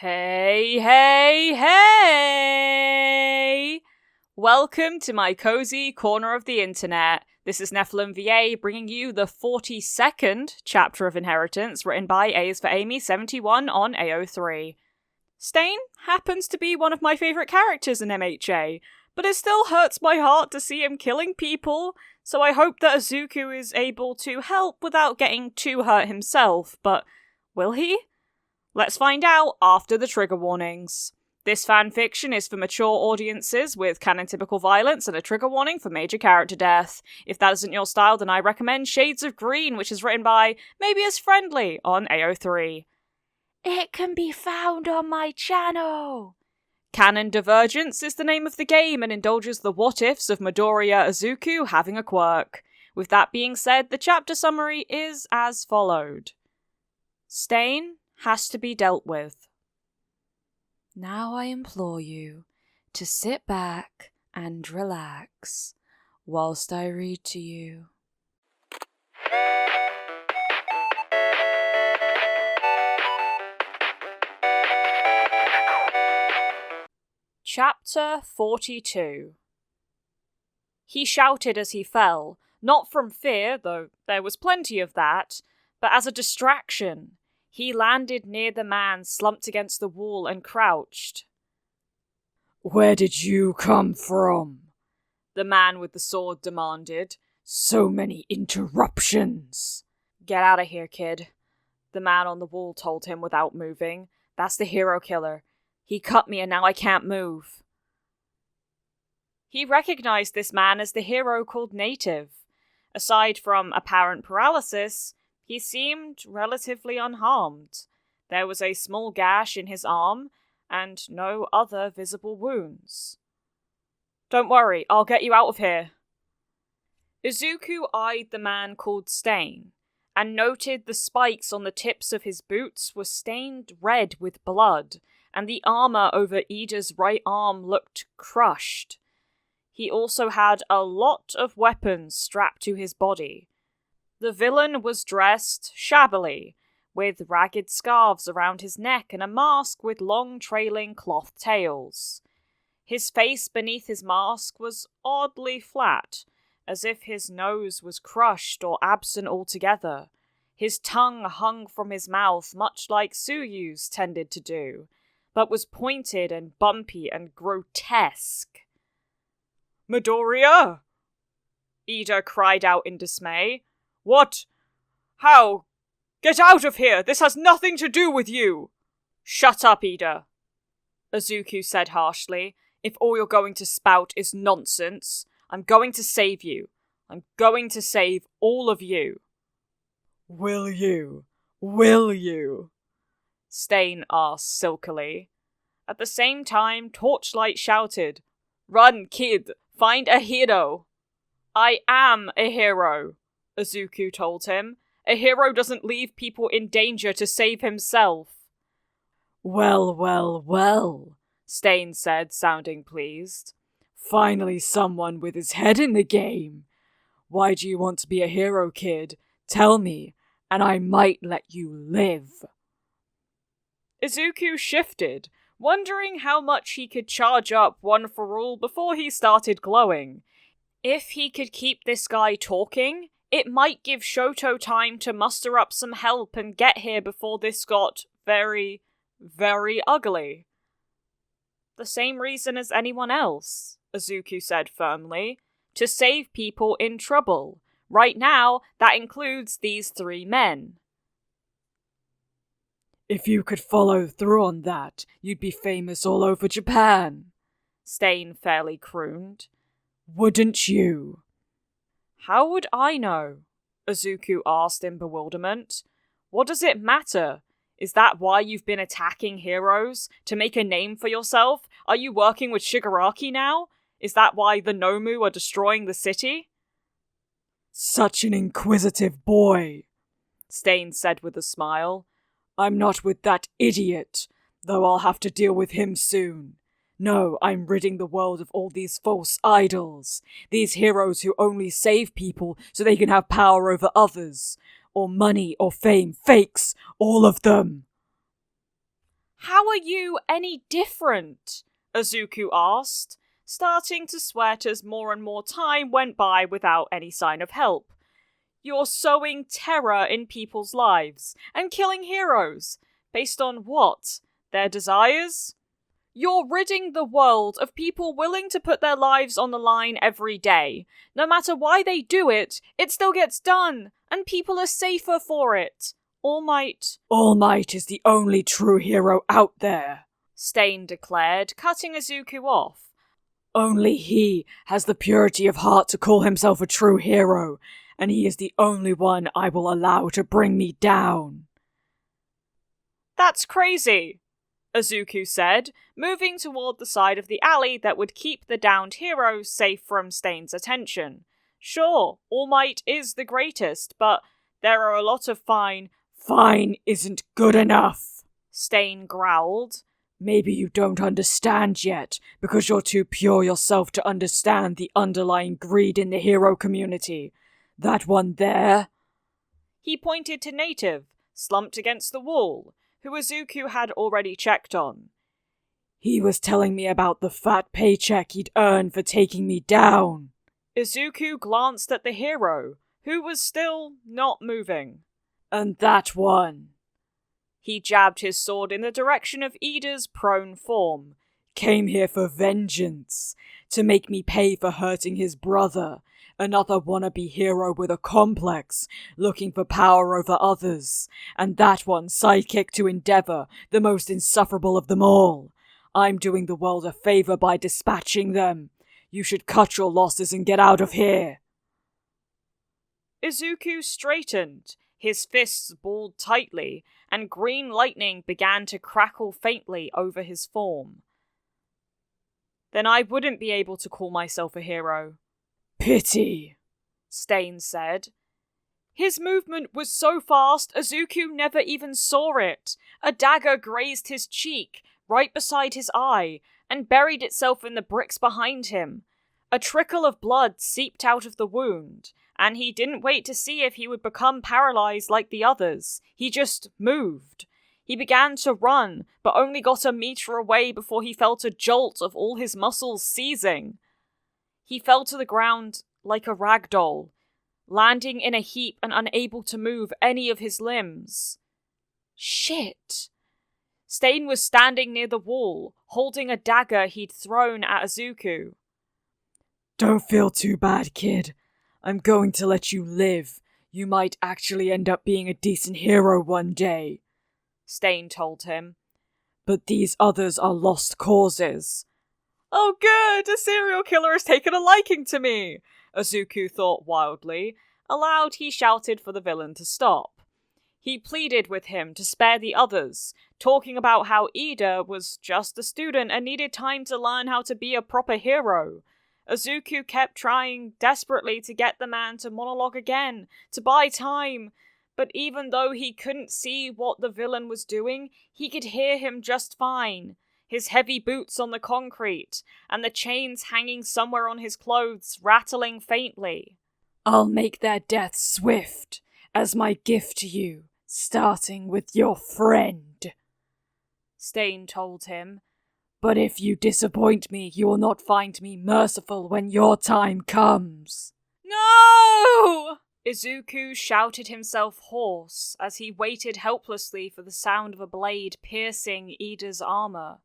Hey, hey, hey! Welcome to my cozy corner of the internet. This is Nephilim VA bringing you the 42nd chapter of Inheritance, written by A is for Amy 71 on AO3. Stain happens to be one of my favourite characters in MHA, but it still hurts my heart to see him killing people, so I hope that Izuku is able to help without getting too hurt himself, but will he? Let's find out after the trigger warnings. This fanfiction is for mature audiences with canon-typical violence and a trigger warning for major character death. If that isn't your style, then I recommend Shades of Green, which is written by Maybe As Friendly on AO3. It can be found on my channel. Canon Divergence is the name of the game and indulges the what-ifs of Midoriya Izuku having a quirk. With that being said, the chapter summary is as followed. Stain has to be dealt with. Now I implore you to sit back and relax whilst I read to you. Chapter 42. He shouted as he fell, not from fear, though there was plenty of that, but as a distraction. He landed near the man slumped against the wall and crouched. "Where did you come from?" the man with the sword demanded. "So many interruptions." "Get out of here, kid," the man on the wall told him without moving. "That's the hero killer. He cut me and now I can't move." He recognized this man as the hero called Native. Aside from apparent paralysis, he seemed relatively unharmed. There was a small gash in his arm, and no other visible wounds. "Don't worry, I'll get you out of here." Izuku eyed the man called Stain, and noted the spikes on the tips of his boots were stained red with blood, and the armor over Ida's right arm looked crushed. He also had a lot of weapons strapped to his body. The villain was dressed shabbily, with ragged scarves around his neck and a mask with long trailing cloth tails. His face beneath his mask was oddly flat, as if his nose was crushed or absent altogether. His tongue hung from his mouth much like Tsuyu's tended to do, but was pointed and bumpy and grotesque. "Midoriya!" Ida cried out in dismay. "What? How? Get out of here! This has nothing to do with you!" "Shut up, Ida," Izuku said harshly. "If all you're going to spout is nonsense, I'm going to save you. I'm going to save all of you." "Will you? Will you?" Stain asked silkily. At the same time, Torchlight shouted, "Run, kid! Find a hero!" "I am a hero," Izuku told him. "A hero doesn't leave people in danger to save himself." "Well, well, well," Stain said, sounding pleased. "Finally someone with his head in the game. Why do you want to be a hero, kid? Tell me, and I might let you live." Izuku shifted, wondering how much he could charge up one for all before he started glowing. If he could keep this guy talking, it might give Shoto time to muster up some help and get here before this got very, very ugly. "The same reason as anyone else," Izuku said firmly. "To save people in trouble. Right now, that includes these 3 men." "If you could follow through on that, you'd be famous all over Japan," Stain fairly crooned. "Wouldn't you?" "How would I know?" Izuku asked in bewilderment. "What does it matter? Is that why you've been attacking heroes? To make a name for yourself? Are you working with Shigaraki now? Is that why the Nomu are destroying the city?" "Such an inquisitive boy," Stain said with a smile. "I'm not with that idiot, though I'll have to deal with him soon. No, I'm ridding the world of all these false idols. These heroes who only save people so they can have power over others. Or money or fame. Fakes. All of them." How are you any different? Izuku asked, starting to sweat as more and more time went by without any sign of help. You're sowing terror in people's lives and killing heroes. Based on what? Their desires? You're ridding the world of people willing to put their lives on the line every day. No matter why they do it, it still gets done, and people are safer for it. All Might is the only true hero out there, Stain declared, cutting Izuku off. Only he has the purity of heart to call himself a true hero, and he is the only one I will allow to bring me down. That's crazy, Izuku said, moving toward the side of the alley that would keep the downed hero safe from Stain's attention. Sure, All Might is the greatest, but there are a lot of Fine isn't good enough, Stain growled. Maybe you don't understand yet, because you're too pure yourself to understand the underlying greed in the hero community. That one there? He pointed to Native, slumped against the wall, who Izuku had already checked on. He was telling me about the fat paycheck he'd earned for taking me down. Izuku glanced at the hero, who was still not moving. And that one. He jabbed his sword in the direction of Ida's prone form. Came here for vengeance, to make me pay for hurting his brother, another wannabe hero with a complex, looking for power over others, and that one sidekick to Endeavor, the most insufferable of them all. I'm doing the world a favor by dispatching them. You should cut your losses and get out of here. Izuku straightened, his fists balled tightly, and green lightning began to crackle faintly over his form. Then I wouldn't be able to call myself a hero. Pity, Stain said. His movement was so fast, Izuku never even saw it. A dagger grazed his cheek, right beside his eye, and buried itself in the bricks behind him. A trickle of blood seeped out of the wound, and he didn't wait to see if he would become paralyzed like the others. He just moved. He began to run, but only got a meter away before he felt a jolt of all his muscles seizing. He fell to the ground like a rag doll, landing in a heap and unable to move any of his limbs. Shit! Stain was standing near the wall, holding a dagger he'd thrown at Izuku. Don't feel too bad, kid. I'm going to let you live. You might actually end up being a decent hero one day, Stain told him. But these others are lost causes. Oh good, a serial killer has taken a liking to me, Izuku thought wildly. Aloud he shouted for the villain to stop. He pleaded with him to spare the others, talking about how Ida was just a student and needed time to learn how to be a proper hero. Izuku kept trying desperately to get the man to monologue again, to buy time, but even though he couldn't see what the villain was doing, he could hear him just fine. His heavy boots on the concrete, and the chains hanging somewhere on his clothes rattling faintly. I'll make their death swift, as my gift to you, starting with your friend, Stain told him. But if you disappoint me, you will not find me merciful when your time comes. No! Izuku shouted himself hoarse as he waited helplessly for the sound of a blade piercing Ida's armor.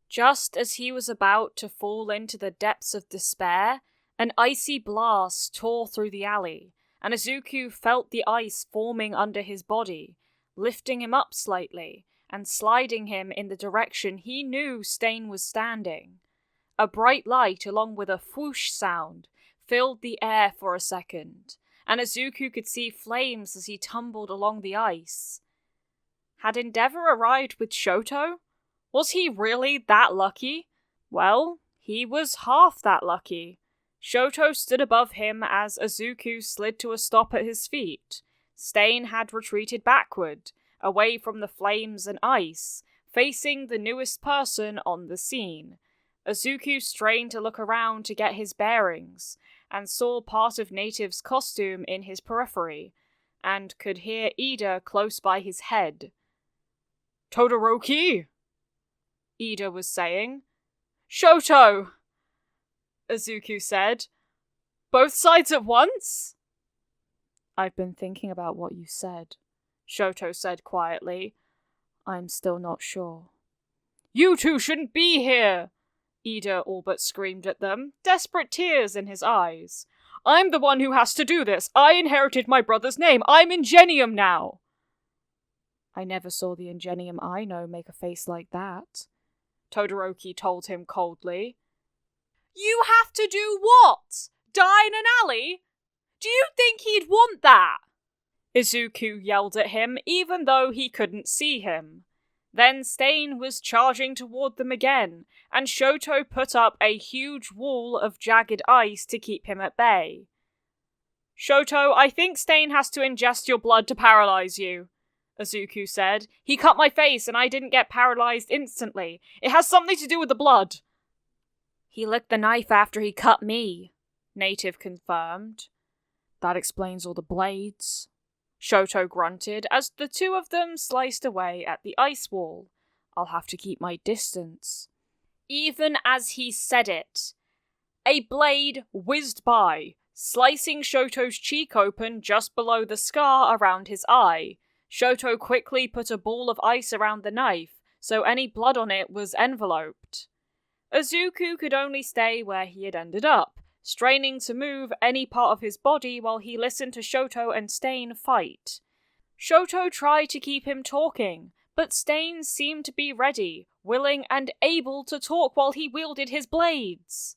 Just as he was about to fall into the depths of despair, an icy blast tore through the alley, and Izuku felt the ice forming under his body, lifting him up slightly, and sliding him in the direction he knew Stain was standing. A bright light, along with a whoosh sound, filled the air for a second, and Izuku could see flames as he tumbled along the ice. Had Endeavor arrived with Shoto? Was he really that lucky? Well, he was half that lucky. Shoto stood above him as Izuku slid to a stop at his feet. Stain had retreated backward, away from the flames and ice, facing the newest person on the scene. Izuku strained to look around to get his bearings, and saw part of Native's costume in his periphery, and could hear Ida close by his head. Todoroki! Ida was saying. Shoto! Izuku said. Both sides at once? I've been thinking about what you said, Shoto said quietly. I'm still not sure. You two shouldn't be here! Ida all but screamed at them, desperate tears in his eyes. I'm the one who has to do this. I inherited my brother's name. I'm Ingenium now. I never saw the Ingenium I know make a face like that, Todoroki told him coldly. You have to do what? Die in an alley? Do you think he'd want that? Izuku yelled at him, even though he couldn't see him. Then Stain was charging toward them again, and Shoto put up a huge wall of jagged ice to keep him at bay. Shoto, I think Stain has to ingest your blood to paralyze you, Izuku said. He cut my face and I didn't get paralyzed instantly. It has something to do with the blood. He licked the knife after he cut me, Native confirmed. That explains all the blades, Shoto grunted as the two of them sliced away at the ice wall. I'll have to keep my distance. Even as he said it, a blade whizzed by, slicing Shoto's cheek open just below the scar around his eye. Shoto quickly put a ball of ice around the knife, so any blood on it was enveloped. Izuku could only stay where he had ended up, straining to move any part of his body while he listened to Shoto and Stain fight. Shoto tried to keep him talking, but Stain seemed to be ready, willing and able to talk while he wielded his blades.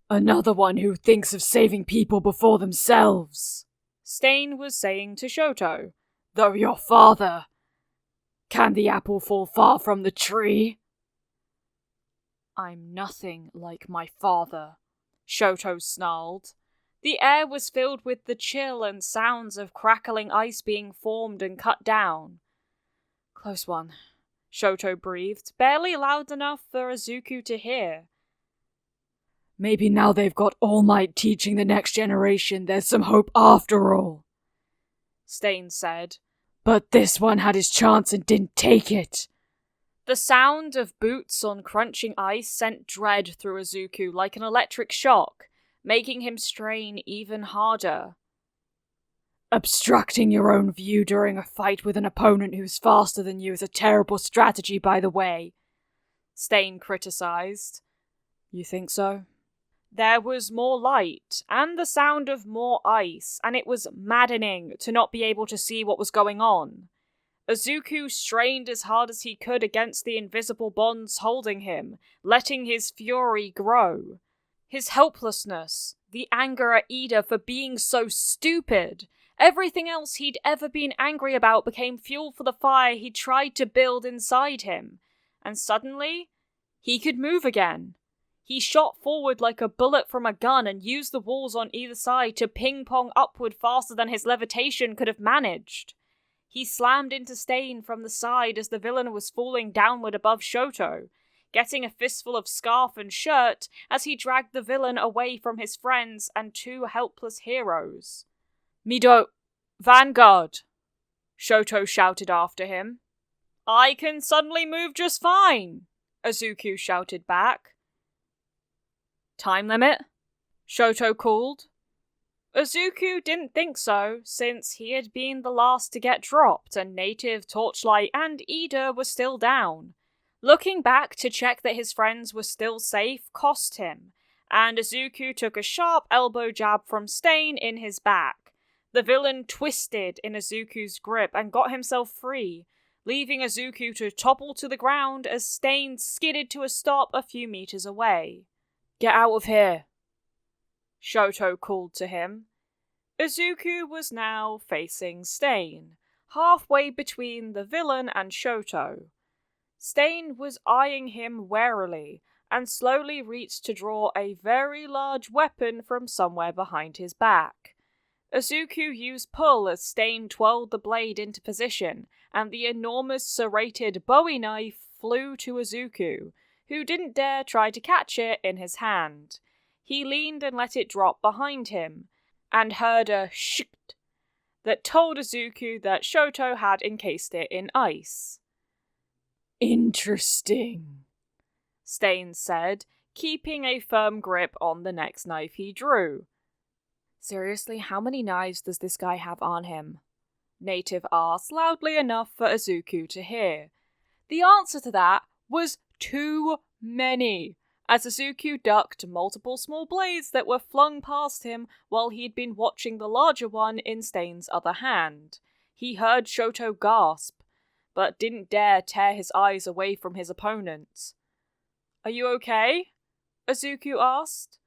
Another one who thinks of saving people before themselves, Stain was saying to Shoto. Though your father. Can the apple fall far from the tree? I'm nothing like my father, Shoto snarled. The air was filled with the chill and sounds of crackling ice being formed and cut down. Close one, Shoto breathed, barely loud enough for Izuku to hear. Maybe now they've got All Might teaching the next generation, there's some hope after all, Stain said. But this one had his chance and didn't take it. The sound of boots on crunching ice sent dread through Izuku like an electric shock, making him strain even harder. Obstructing your own view during a fight with an opponent who's faster than you is a terrible strategy, by the way, Stain criticized. You think so? There was more light, and the sound of more ice, and it was maddening to not be able to see what was going on. Izuku strained as hard as he could against the invisible bonds holding him, letting his fury grow. His helplessness, the anger at Ida for being so stupid, everything else he'd ever been angry about became fuel for the fire he tried to build inside him. And suddenly, he could move again. He shot forward like a bullet from a gun and used the walls on either side to ping-pong upward faster than his levitation could have managed. He slammed into Stain from the side as the villain was falling downward above Shoto, getting a fistful of scarf and shirt as he dragged the villain away from his friends and two helpless heroes. Mido, Vanguard, Shoto shouted after him. I can suddenly move just fine, Izuku shouted back. Time limit? Shoto called. Izuku didn't think so, since he had been the last to get dropped and Native, Torchlight, and Ida were still down. Looking back to check that his friends were still safe cost him, and Izuku took a sharp elbow jab from Stain in his back. The villain twisted in Izuku's grip and got himself free, leaving Izuku to topple to the ground as Stain skidded to a stop a few meters away. Get out of here, Shoto called to him. Izuku was now facing Stain, halfway between the villain and Shoto. Stain was eyeing him warily, and slowly reached to draw a very large weapon from somewhere behind his back. Izuku used pull as Stain twirled the blade into position, and the enormous serrated Bowie knife flew to Izuku, who didn't dare try to catch it in his hand. He leaned and let it drop behind him, and heard a shht that told Izuku that Shoto had encased it in ice. Interesting, Staines said, keeping a firm grip on the next knife he drew. Seriously, how many knives does this guy have on him? Native asked loudly enough for Izuku to hear. The answer to that was too many, as Izuku ducked multiple small blades that were flung past him while he'd been watching the larger one in Staines' other hand. He heard Shoto gasp, but didn't dare tear his eyes away from his opponent. "Are you okay?" Izuku asked.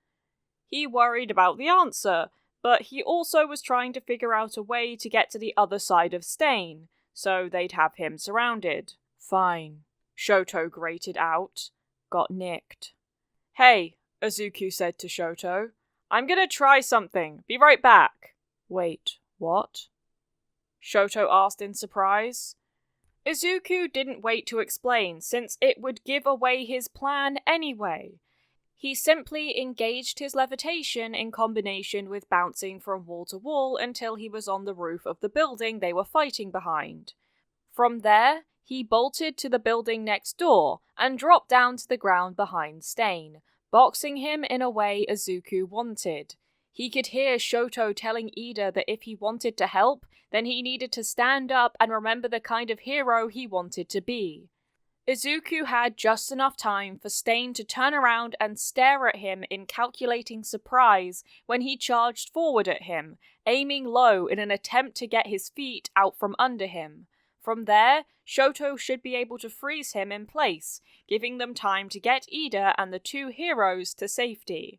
He worried about the answer, but he also was trying to figure out a way to get to the other side of Stain, so they'd have him surrounded. "Fine," Shoto grated out. "Got nicked." "Hey," Izuku said to Shoto. "I'm gonna try something. Be right back." "Wait, what?" Shoto asked in surprise. Izuku didn't wait to explain, since it would give away his plan anyway. He simply engaged his levitation in combination with bouncing from wall to wall until he was on the roof of the building they were fighting behind. From there, he bolted to the building next door and dropped down to the ground behind Stain, boxing him in a way Izuku wanted. He could hear Shoto telling Ida that if he wanted to help, then he needed to stand up and remember the kind of hero he wanted to be. Izuku had just enough time for Stain to turn around and stare at him in calculating surprise when he charged forward at him, aiming low in an attempt to get his feet out from under him. From there, Shoto should be able to freeze him in place, giving them time to get Ida and the two heroes to safety.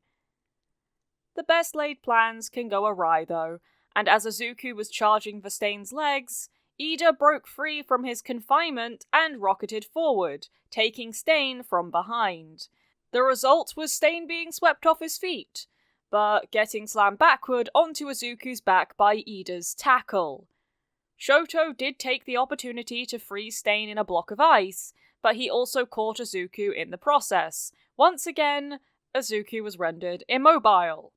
The best laid plans can go awry though, and as Izuku was charging for Stain's legs, Ida broke free from his confinement and rocketed forward, taking Stain from behind. The result was Stain being swept off his feet, but getting slammed backward onto Izuku's back by Ida's tackle. Shoto did take the opportunity to freeze Stain in a block of ice, but he also caught Izuku in the process. Once again, Izuku was rendered immobile.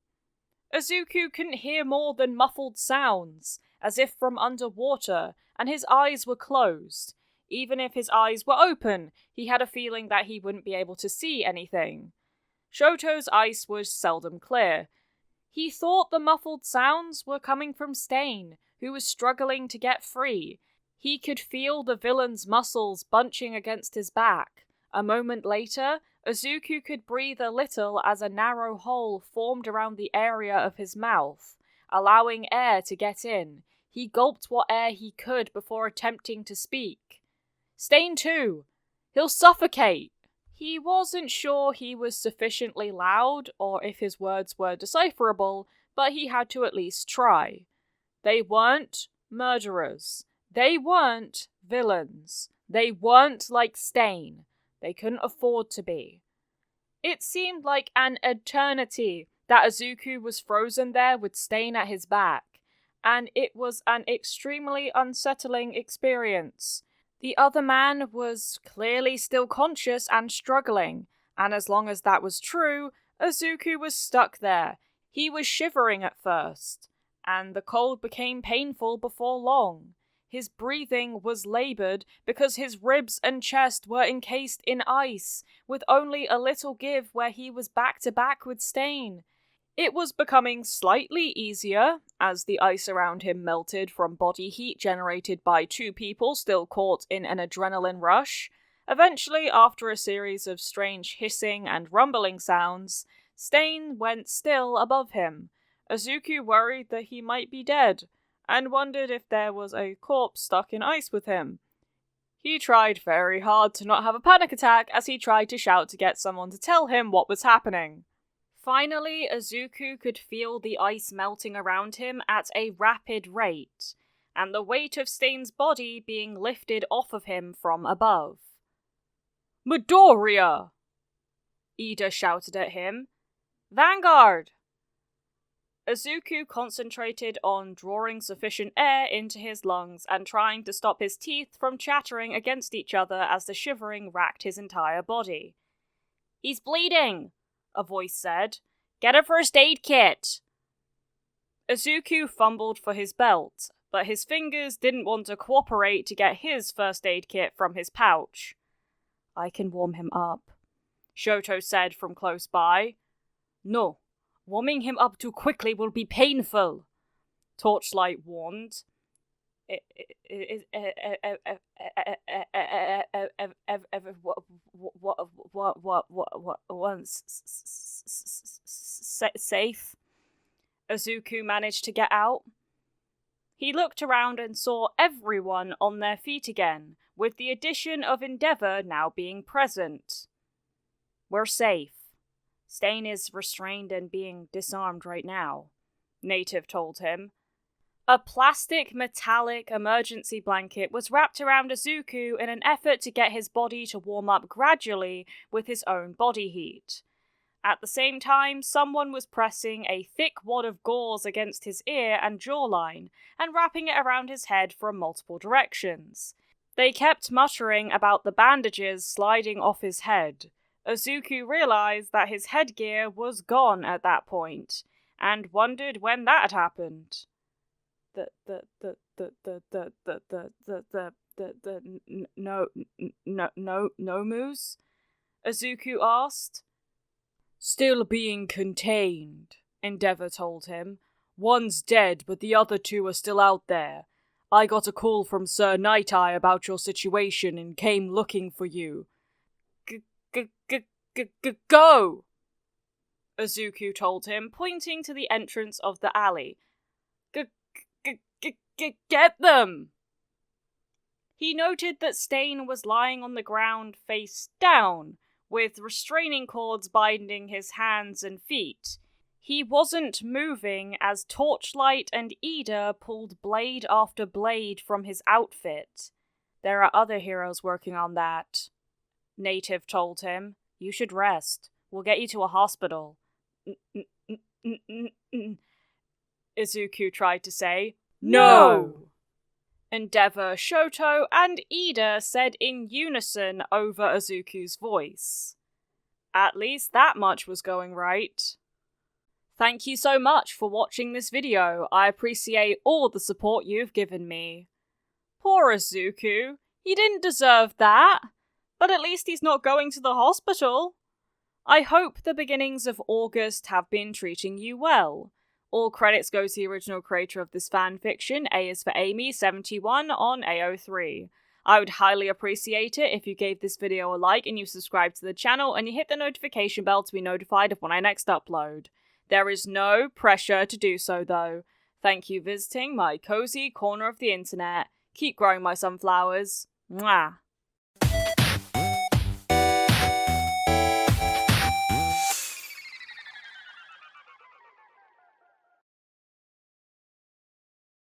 Izuku couldn't hear more than muffled sounds, as if from underwater, and his eyes were closed. Even if his eyes were open, he had a feeling that he wouldn't be able to see anything. Shoto's ice was seldom clear. He thought the muffled sounds were coming from Stain, who was struggling to get free. He could feel the villain's muscles bunching against his back. A moment later, Izuku could breathe a little as a narrow hole formed around the area of his mouth, allowing air to get in. He gulped what air he could before attempting to speak. "Stain too! He'll suffocate!" He wasn't sure he was sufficiently loud or if his words were decipherable, but he had to at least try. They weren't murderers. They weren't villains. They weren't like Stain. They couldn't afford to be. It seemed like an eternity that Izuku was frozen there with Stain at his back, and it was an extremely unsettling experience. The other man was clearly still conscious and struggling, and as long as that was true, Izuku was stuck there. He was shivering at first, and the cold became painful before long. His breathing was laboured because his ribs and chest were encased in ice, with only a little give where he was back to back with Stain. It was becoming slightly easier, as the ice around him melted from body heat generated by two people still caught in an adrenaline rush. Eventually, after a series of strange hissing and rumbling sounds, Stain went still above him. Izuku worried that he might be dead, and wondered if there was a corpse stuck in ice with him. He tried very hard to not have a panic attack as he tried to shout to get someone to tell him what was happening. Finally, Izuku could feel the ice melting around him at a rapid rate, and the weight of Stain's body being lifted off of him from above. "Midoriya!" Ida shouted at him. "Vanguard!" Izuku concentrated on drawing sufficient air into his lungs and trying to stop his teeth from chattering against each other as the shivering racked his entire body. "He's bleeding!" a voice said. "Get a first aid kit!" Izuku fumbled for his belt, but his fingers didn't want to cooperate to get his first aid kit from his pouch. "I can warm him up." Shoto said from close by. No, warming him up too quickly will be painful, Torchlight warned. Safe? Izuku managed to get out. He looked around and saw everyone on their feet again, with the addition of Endeavor now being present. We're safe. Stain is restrained and being disarmed right now, Native told him. A plastic metallic emergency blanket was wrapped around Izuku in an effort to get his body to warm up gradually with his own body heat. At the same time, someone was pressing a thick wad of gauze against his ear and jawline and wrapping it around his head from multiple directions. They kept muttering about the bandages sliding off his head. Izuku realized that his headgear was gone at that point, and wondered when that had happened. Nomus? Izuku asked. Still being contained, Endeavor told him. One's dead, but the other two are still out there. I got a call from Sir Night Eye about your situation and came looking for you. Go! Izuku told him, pointing to the entrance of the alley. Get them! He noted that Stain was lying on the ground face down, with restraining cords binding his hands and feet. He wasn't moving as Torchlight and Ida pulled blade after blade from his outfit. There are other heroes working on that, Native told him. You should rest. We'll get you to a hospital. Izuku tried to say. No! Endeavor, Shoto, and Ida said in unison over Izuku's voice. At least that much was going right. Thank you so much for watching this video. I appreciate all the support you've given me. Poor Izuku. He didn't deserve that. But at least he's not going to the hospital. I hope the beginnings of August have been treating you well. All credits go to the original creator of this fanfiction, A is for Amy71 on AO3. I would highly appreciate it if you gave this video a like and you subscribe to the channel and you hit the notification bell to be notified of when I next upload. There is no pressure to do so though. Thank you for visiting my cozy corner of the internet. Keep growing my sunflowers. Mwah.